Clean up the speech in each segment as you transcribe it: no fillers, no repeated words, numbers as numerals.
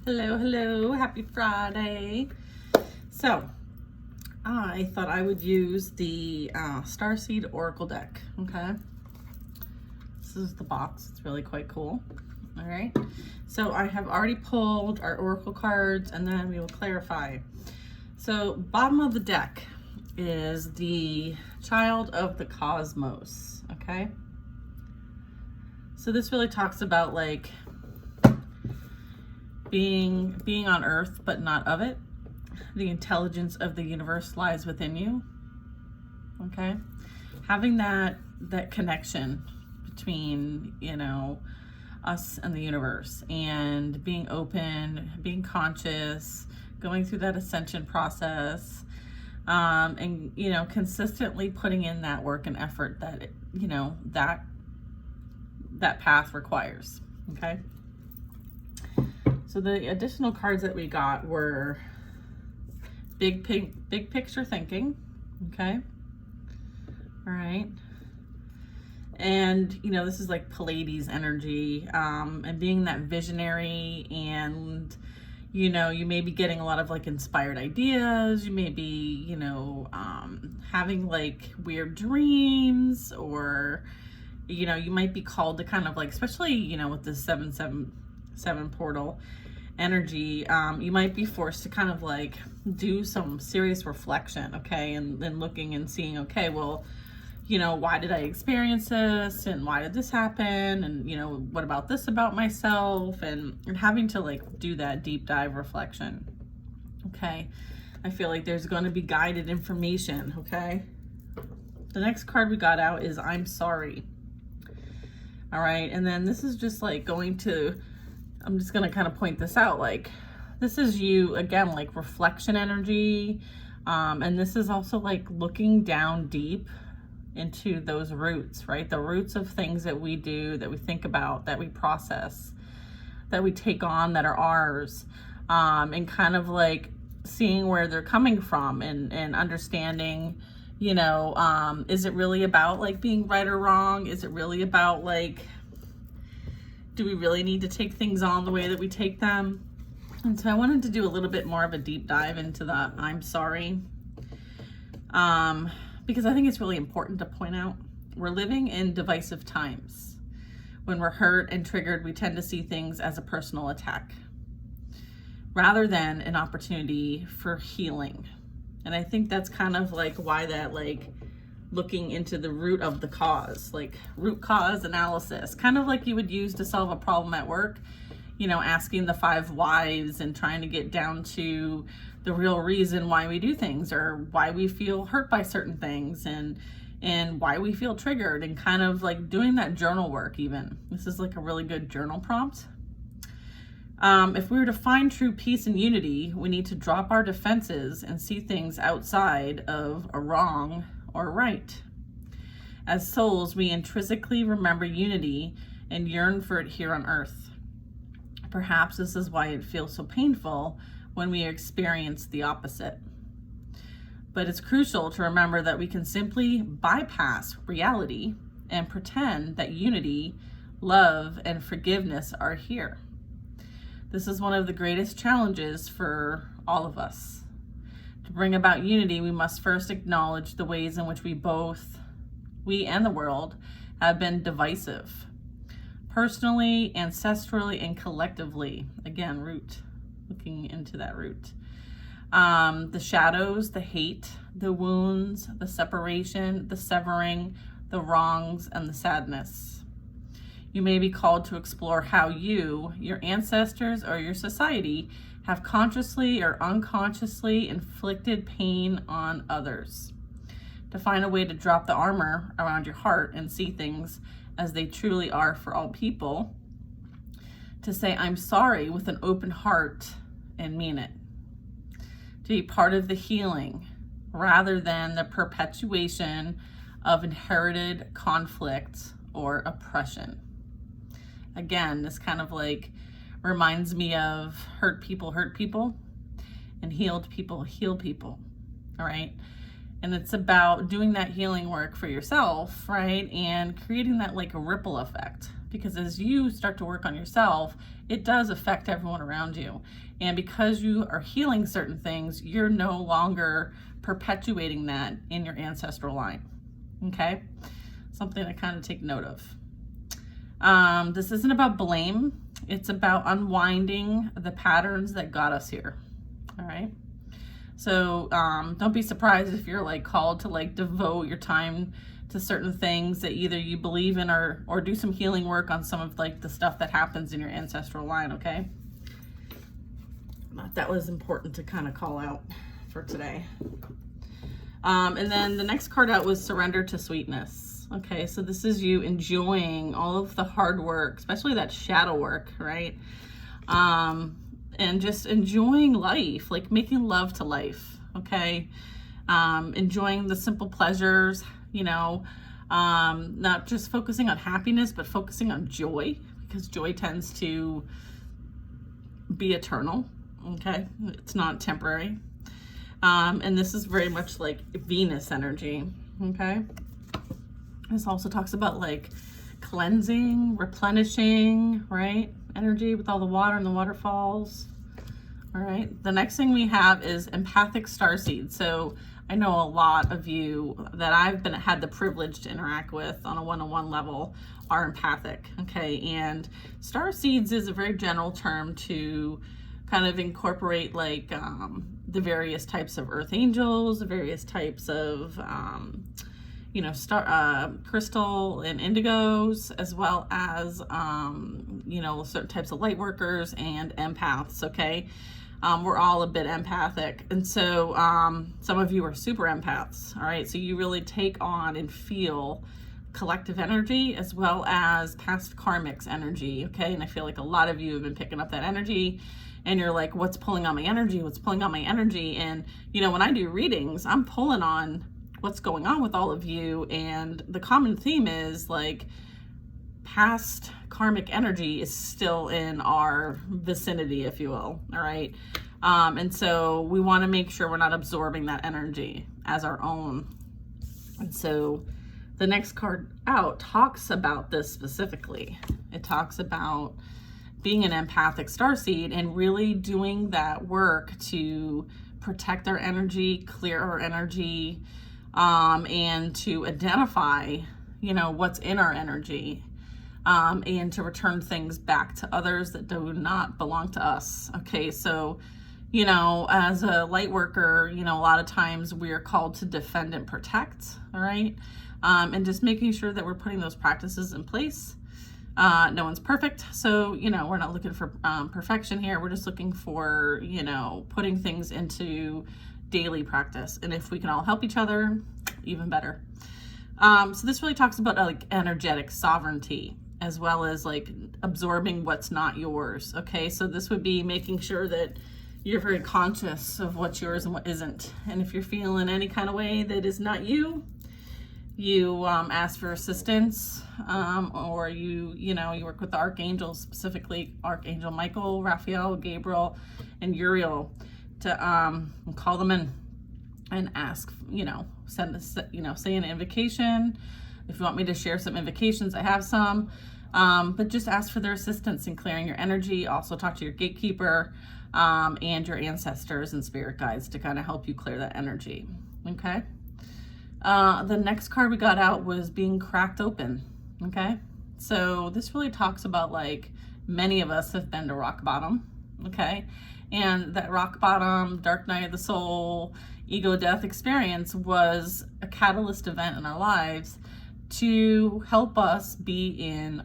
Hello, happy Friday. So, I thought I would use the Starseed Oracle deck, okay? This is the box, it's really quite cool, all right? So I have already pulled our Oracle cards and then we will clarify. So bottom of the deck is the Child of the Cosmos, okay? So this really talks about like being on Earth but not of it. The intelligence of the universe lies within you, okay? Having that connection between, you know, us and the universe, and being open, being conscious, going through that ascension process, and, you know, consistently putting in that work and effort that, you know, that path requires, okay? So the additional cards that we got were big picture thinking, okay? All right. And, you know, this is like Pleiades energy, and being that visionary, and, you know, you may be getting a lot of like inspired ideas. You may be, you know, having like weird dreams, or, you know, you might be called to kind of like, especially, you know, with the 777 portal energy, you might be forced to kind of like do some serious reflection, okay? And then looking and seeing, okay, well, you know, why did I experience this, and why did this happen, and, you know, what about this about myself, and having to like do that deep dive reflection, okay? I feel like there's going to be guided information, okay? The next card we got out is I'm sorry. All right, and then this is just like going to, I'm just going to kind of point this out, like this is you again, like reflection energy, and this is also like looking down deep into those roots, right? The roots of things that we do, that we think about, that we process, that we take on, that are ours, and kind of like seeing where they're coming from, and understanding, you know, is it really about like being right or wrong? Is it really about like, do we really need to take things on the way that we take them? And so I wanted to do a little bit more of a deep dive into the I'm sorry, because I think it's really important to point out we're living in divisive times. When we're hurt and triggered, we tend to see things as a personal attack rather than an opportunity for healing. And I think that's kind of like why that, like looking into the root of the cause, like root cause analysis, kind of like you would use to solve a problem at work, you know, asking the 5 whys and trying to get down to the real reason why we do things, or why we feel hurt by certain things, and why we feel triggered, and kind of like doing that journal work. Even this is like a really good journal prompt. If we were to find true peace and unity, we need to drop our defenses and see things outside of a wrong or right. As souls, we intrinsically remember unity and yearn for it here on earth. Perhaps this is why it feels so painful when we experience the opposite. But it's crucial to remember that we can simply bypass reality and pretend that unity, love, and forgiveness are here. This is one of the greatest challenges for all of us. To bring about unity, we must first acknowledge the ways in which we and the world have been divisive. Personally, ancestrally, and collectively. Again, root, looking into that root. The shadows, the hate, the wounds, the separation, the severing, the wrongs, and the sadness. You may be called to explore how you, your ancestors, or your society have consciously or unconsciously inflicted pain on others. To find a way to drop the armor around your heart and see things as they truly are for all people. To say I'm sorry with an open heart and mean it. To be part of the healing rather than the perpetuation of inherited conflict or oppression. Again, this kind of like reminds me of hurt people, and healed people, heal people, all right? And it's about doing that healing work for yourself, right? And creating that like a ripple effect, because as you start to work on yourself, it does affect everyone around you. And because you are healing certain things, you're no longer perpetuating that in your ancestral line. Okay? Something to kind of take note of. This isn't about blame. It's about unwinding the patterns that got us here. All right? So don't be surprised if you're like called to like devote your time to certain things that either you believe in or do some healing work on some of like the stuff that happens in your ancestral line. Okay? That was important to kind of call out for today. And then the next card out was surrender to sweetness. Okay, so this is you enjoying all of the hard work, especially that shadow work, right? And just enjoying life, like making love to life, okay? Enjoying the simple pleasures, you know, not just focusing on happiness, but focusing on joy, because joy tends to be eternal, okay? It's not temporary. And this is very much like Venus energy, okay? This also talks about like cleansing, replenishing, right? Energy with all the water and the waterfalls. All right, the next thing we have is empathic starseeds. So I know a lot of you that I've had the privilege to interact with on a one-on-one level are empathic, okay? And starseeds is a very general term to kind of incorporate like the various types of earth angels, the various types of you know, crystal and indigos, as well as you know, certain types of light workers and empaths. Okay, we're all a bit empathic, and so some of you are super empaths. All right, so you really take on and feel collective energy as well as past karmics energy. Okay, and I feel like a lot of you have been picking up that energy. And you're like, what's pulling on my energy? What's pulling on my energy? And, you know, when I do readings, I'm pulling on what's going on with all of you. And the common theme is like past karmic energy is still in our vicinity, if you will. All right. And so we want to make sure we're not absorbing that energy as our own. And so the next card out talks about this specifically. It talks about being an empathic starseed and really doing that work to protect our energy, clear our energy, and to identify, you know, what's in our energy, and to return things back to others that do not belong to us. Okay, so, you know, as a light worker, you know, a lot of times we are called to defend and protect, all right? And just making sure that we're putting those practices in place. No one's perfect, so, you know, we're not looking for perfection here. We're just looking for, you know, putting things into daily practice. And if we can all help each other, even better. So this really talks about like energetic sovereignty, as well as like absorbing what's not yours. Okay, so this would be making sure that you're very conscious of what's yours and what isn't. And if you're feeling any kind of way that is not you, you ask for assistance, or you know, you work with the archangels, specifically Archangel Michael, Raphael, Gabriel, and Uriel, to call them in and ask, you know, send this, you know, say an invocation. If you want me to share some invocations, I have some, but just ask for their assistance in clearing your energy. Also talk to your gatekeeper and your ancestors and spirit guides to kind of help you clear that energy. Okay. The next card we got out was being cracked open. Okay, so this really talks about like many of us have been to rock bottom. Okay, and that rock bottom, dark night of the soul, ego death experience was a catalyst event in our lives to help us be on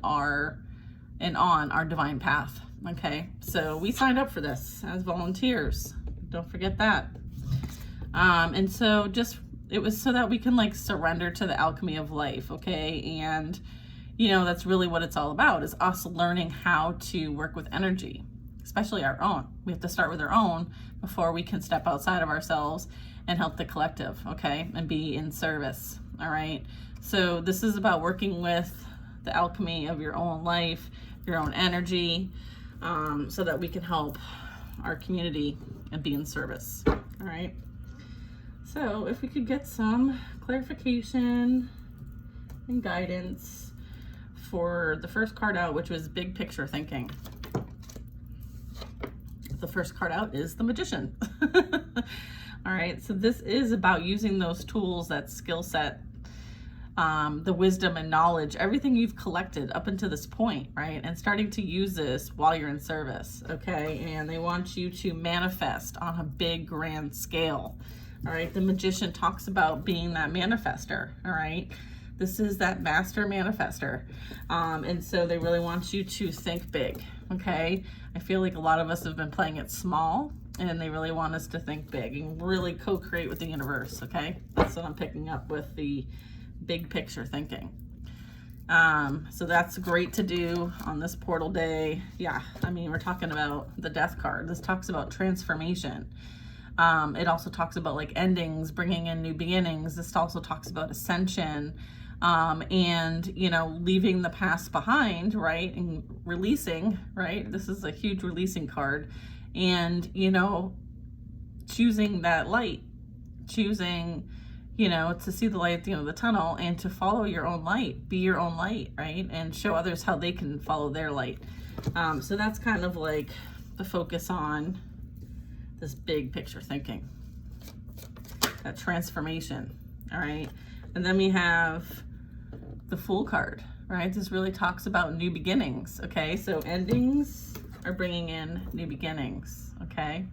our divine path. Okay, so we signed up for this as volunteers. Don't forget that. And so it was so that we can like surrender to the alchemy of life, okay? And, you know, that's really what it's all about, is us learning how to work with energy, especially our own. We have to start with our own before we can step outside of ourselves and help the collective, okay? And be in service, all right? So this is about working with the alchemy of your own life, your own energy, so that we can help our community and be in service, all right? So if we could get some clarification and guidance for the first card out, which was big picture thinking. The first card out is the Magician. All right, so this is about using those tools, that skill set, the wisdom and knowledge, everything you've collected up until this point, right? And starting to use this while you're in service, okay? And they want you to manifest on a big, grand scale, all right? The Magician talks about being that manifester, all right? This is that master manifester. And so they really want you to think big, okay? I feel like a lot of us have been playing it small, and they really want us to think big and really co-create with the universe, okay? That's what I'm picking up with the big picture thinking. So that's great to do on this portal day. Yeah, I mean, we're talking about the Death card. This talks about transformation. It also talks about like endings, bringing in new beginnings. This also talks about ascension, and, you know, leaving the past behind, right? And releasing, right? This is a huge releasing card. And, you know, choosing that light, choosing, you know, to see the light at the end of the tunnel and to follow your own light, be your own light, right? And show others how they can follow their light. So that's kind of like the focus on this big picture thinking, that transformation, all right? And then we have the Fool card, right? This really talks about new beginnings, okay? So endings are bringing in new beginnings, okay?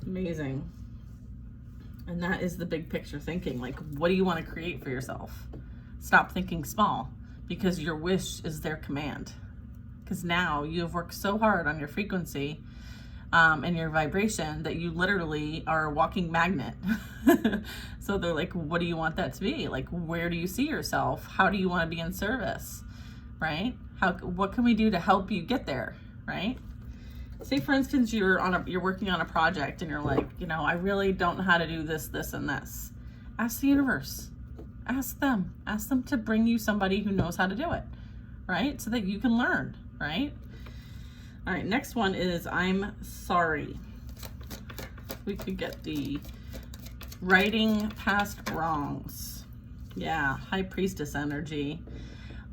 Amazing. And that is the big picture thinking. Like, what do you want to create for yourself? Stop thinking small, because your wish is their command. Because now you have worked so hard on your frequency and your vibration that you literally are a walking magnet. So they're like, what do you want that to be? Like, where do you see yourself? How do you want to be in service, right? What can we do to help you get there, right? Say, for instance, you're working on a project and you're like, you know, I really don't know how to do this, this, and this. Ask the universe. Ask them to bring you somebody who knows how to do it, right? So that you can learn, right? All right, next one is I'm sorry. We could get the righting past wrongs. Yeah, High Priestess energy.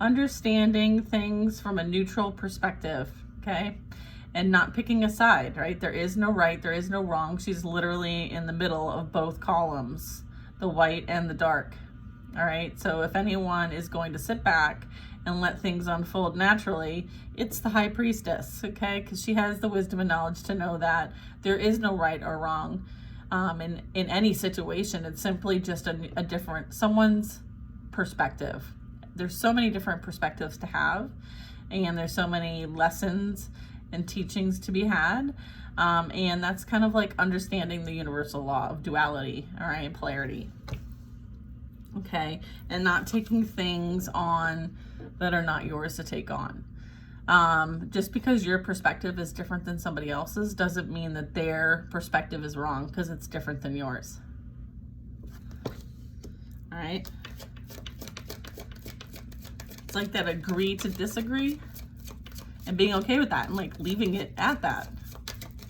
Understanding things from a neutral perspective, okay? And not picking a side, right? There is no right, there is no wrong. She's literally in the middle of both columns, the white and the dark, all right? So if anyone is going to sit back and let things unfold naturally, it's the High Priestess, okay? Because she has the wisdom and knowledge to know that there is no right or wrong in any situation. It's simply just a different, someone's perspective. There's so many different perspectives to have, and there's so many lessons and teachings to be had, and that's kind of like understanding the universal law of duality, all right, and polarity, okay, and not taking things on that are not yours to take on. Just because your perspective is different than somebody else's doesn't mean that their perspective is wrong, because it's different than yours. All right, it's like that agree to disagree, and being okay with that and like leaving it at that,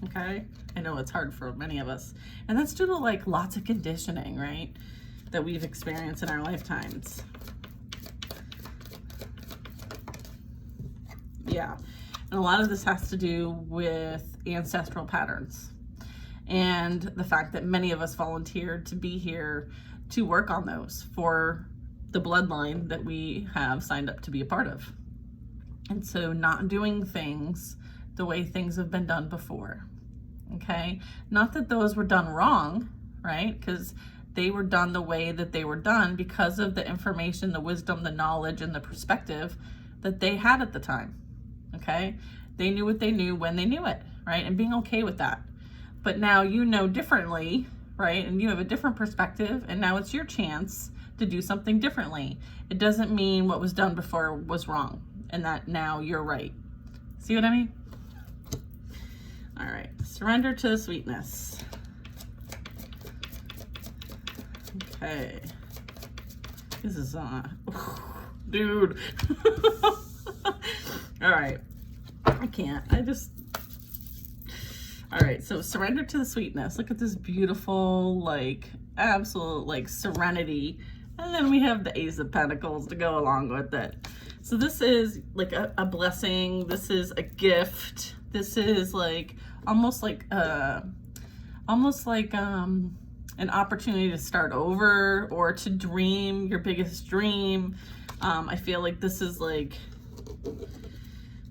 okay? I know it's hard for many of us, and that's due to like lots of conditioning, right, that we've experienced in our lifetimes. Yeah, and a lot of this has to do with ancestral patterns and the fact that many of us volunteered to be here to work on those for the bloodline that we have signed up to be a part of. And so not doing things the way things have been done before, okay? Not that those were done wrong, right? Because they were done the way that they were done because of the information, the wisdom, the knowledge, and the perspective that they had at the time, okay? They knew what they knew when they knew it, right? And being okay with that. But now you know differently, right? And you have a different perspective, and now it's your chance to do something differently. It doesn't mean what was done before was wrong, and that now you're right. See what I mean? All right, surrender to the sweetness. Okay. This is dude. All right, I can't, all right, so surrender to the sweetness. Look at this beautiful, like, absolute, like, serenity. And then we have the Ace of Pentacles to go along with it. So this is like a blessing. This is a gift. This is like almost like an opportunity to start over or to dream your biggest dream. I feel like this is like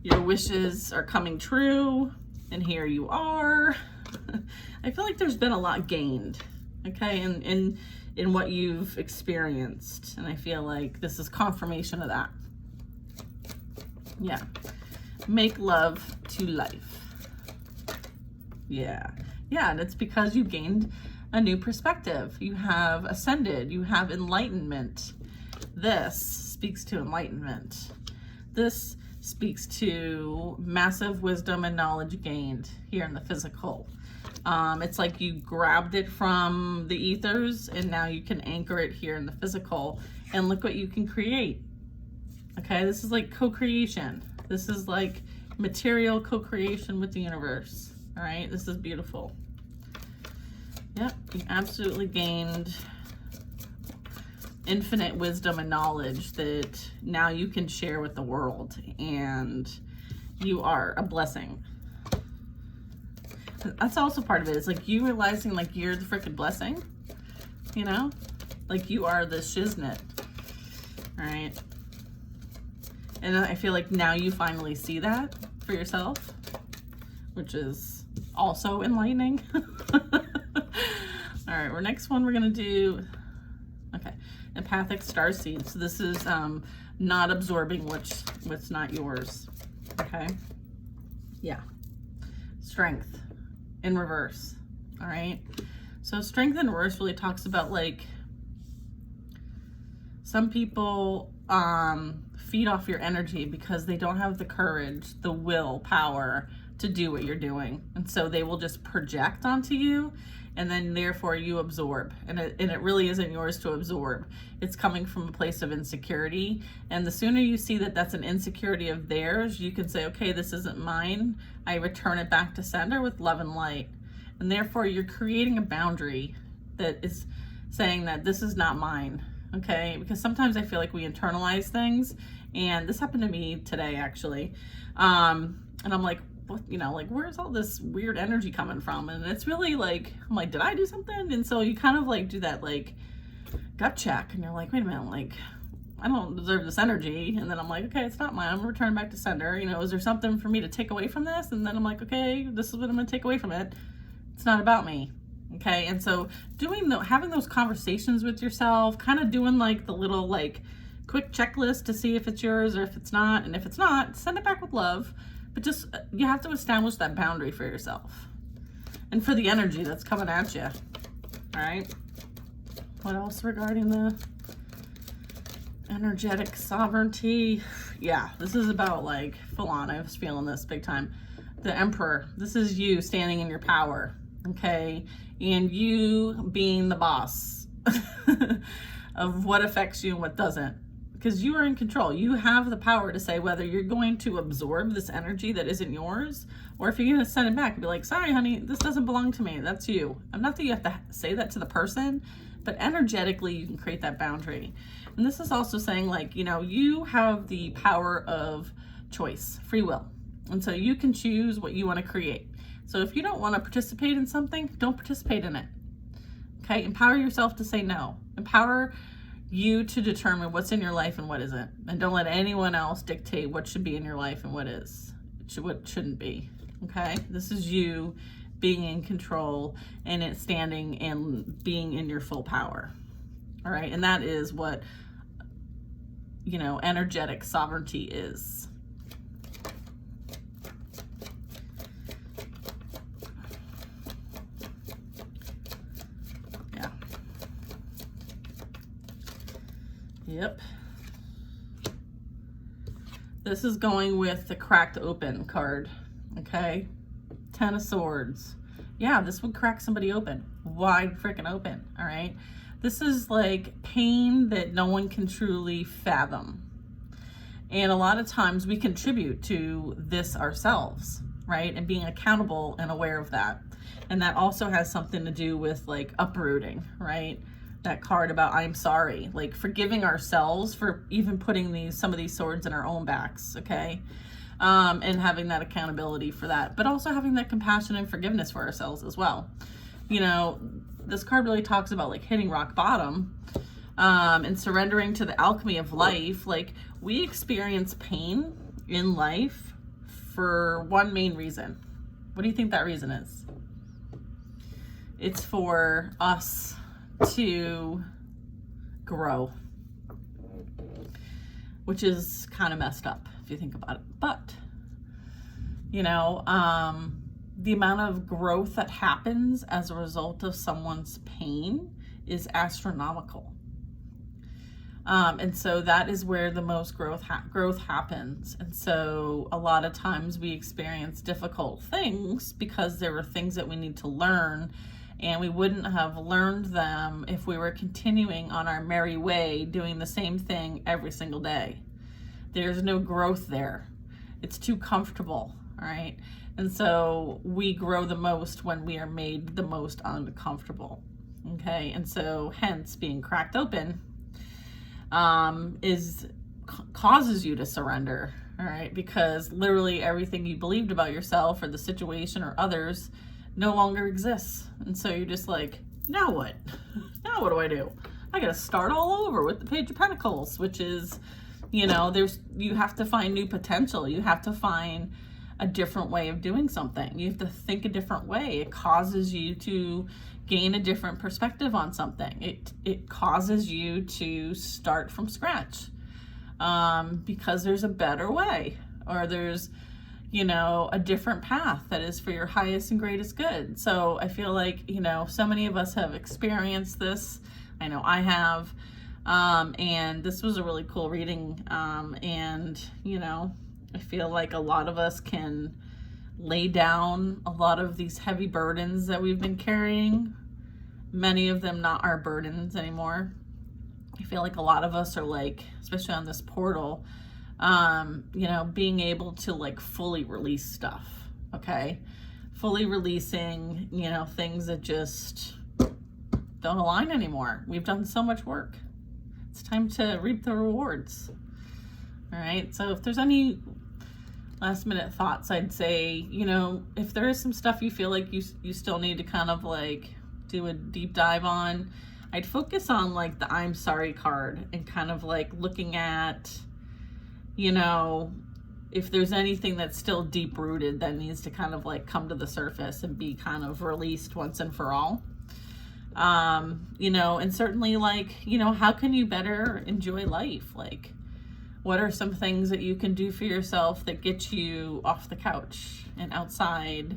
your wishes are coming true, and here you are. I feel like there's been a lot gained, okay, in what you've experienced, and I feel like this is confirmation of that. Yeah, make love to life. Yeah, and it's because you gained a new perspective. You have ascended. You have enlightenment. This speaks to enlightenment. This speaks to massive wisdom and knowledge gained here in the physical. It's like you grabbed it from the ethers and now you can anchor it here in the physical, and look what you can create. Okay, this is like co-creation. This is like material co-creation with the universe. All right, this is beautiful. Yep, you absolutely gained infinite wisdom and knowledge that now you can share with the world, and you are a blessing. That's also part of it. It's like you realizing like you're the freaking blessing, you know, like you are the shiznit. All right. And I feel like now you finally see that for yourself, which is also enlightening. All right, next one we're gonna do, okay, empathic starseeds. So this is not absorbing what's not yours. Okay. Yeah. Strength in reverse. All right. So strength in reverse really talks about like some people feed off your energy because they don't have the courage, the willpower to do what you're doing, and so they will just project onto you, and then therefore you absorb, and it really isn't yours to absorb. It's coming from a place of insecurity, and the sooner you see that that's an insecurity of theirs, you can say, okay, this isn't mine. I return it back to sender with love and light, and therefore you're creating a boundary that is saying that this is not mine. Okay, because sometimes I feel like we internalize things, and this happened to me today actually, and I'm like, what, you know, like, where's all this weird energy coming from? And it's really like, I'm like, did I do something? And so you kind of like do that like gut check, and you're like, wait a minute, like, I don't deserve this energy. And then I'm like, okay, it's not mine. I'm gonna return it back to sender. You know, is there something for me to take away from this? And then I'm like, okay, this is what I'm gonna take away from it. It's not about me. Okay, and so having those conversations with yourself, kind of doing like the little like quick checklist to see if it's yours or if it's not, and if it's not, send it back with love. But just, you have to establish that boundary for yourself and for the energy that's coming at you. All right. What else regarding the energetic sovereignty? Yeah, this is about like full on. I was feeling this big time. The Emperor. This is you standing in your power. Okay. And you being the boss of what affects you and what doesn't. Because you are in control. You have the power to say whether you're going to absorb this energy that isn't yours, or if you're going to send it back and be like, sorry, honey, this doesn't belong to me. That's you. I'm not that you have to say that to the person, but energetically you can create that boundary. And this is also saying like, you know, you have the power of choice, free will. And so you can choose what you want to create. So if you don't want to participate in something, don't participate in it. Okay? Empower yourself to say no. Empower you to determine what's in your life and what isn't, and don't let anyone else dictate what should be in your life and what shouldn't be. Okay, this is you being in control and it standing and being in your full power. All right, and that is what, you know, energetic sovereignty is. Yep. This is going with the cracked open card. Okay. 10 of Swords. Yeah, this would crack somebody open. Wide freaking open. All right. This is like pain that no one can truly fathom. And a lot of times we contribute to this ourselves, right? And being accountable and aware of that. And that also has something to do with like uprooting, right? that card about I'm sorry, like forgiving ourselves for even putting some of these swords in our own backs, okay? And having that accountability for that, but also having that compassion and forgiveness for ourselves as well. You know, this card really talks about like hitting rock bottom, and surrendering to the alchemy of life. Like, we experience pain in life for one main reason. What do you think that reason is? It's for us to grow, which is kind of messed up if you think about it. But, you know, the amount of growth that happens as a result of someone's pain is astronomical. And so that is where the most growth happens. And so a lot of times we experience difficult things because there were things that we need to learn, and we wouldn't have learned them if we were continuing on our merry way doing the same thing every single day. There's no growth there. It's too comfortable, all right? And so we grow the most when we are made the most uncomfortable, okay? And so hence being cracked open causes you to surrender, all right? Because literally everything you believed about yourself or the situation or others no longer exists. And so you're just like, now what? Now what do I do? I gotta start all over with the Page of Pentacles, which is, you know, you have to find new potential. You have to find a different way of doing something. You have to think a different way. It causes you to gain a different perspective on something. It causes you to start from scratch, because there's a better way, or there's, you know, a different path that is for your highest and greatest good. So I feel like, you know, so many of us have experienced this. I know I have, and this was a really cool reading, and, you know, I feel like a lot of us can lay down a lot of these heavy burdens that we've been carrying, many of them not our burdens anymore. I feel like a lot of us are like, especially on this portal, you know, being able to like fully release stuff, okay? Fully releasing, you know, things that just don't align anymore. We've done so much work. It's time to reap the rewards. All right, so if there's any last minute thoughts, I'd say, you know, if there is some stuff you feel like you still need to kind of like do a deep dive on, I'd focus on like the I'm sorry card and kind of like looking at, you know, if there's anything that's still deep rooted that needs to kind of like come to the surface and be kind of released once and for all. You know, and certainly like, you know, how can you better enjoy life? Like, what are some things that you can do for yourself that get you off the couch and outside,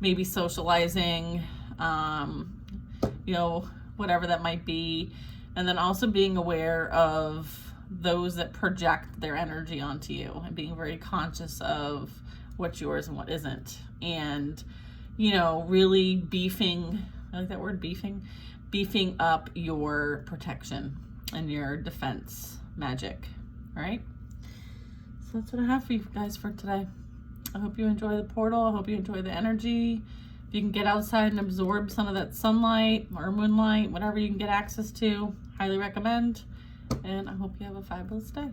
maybe socializing, you know, whatever that might be. And then also being aware of those that project their energy onto you and being very conscious of what's yours and what isn't. And, you know, really beefing, I like that word, beefing up your protection and your defense magic. All right, so that's what I have for you guys for today. I hope you enjoy the portal. I hope you enjoy the energy. If you can get outside and absorb some of that sunlight or moonlight, whatever you can get access to, highly recommend. And I hope you have a fabulous day.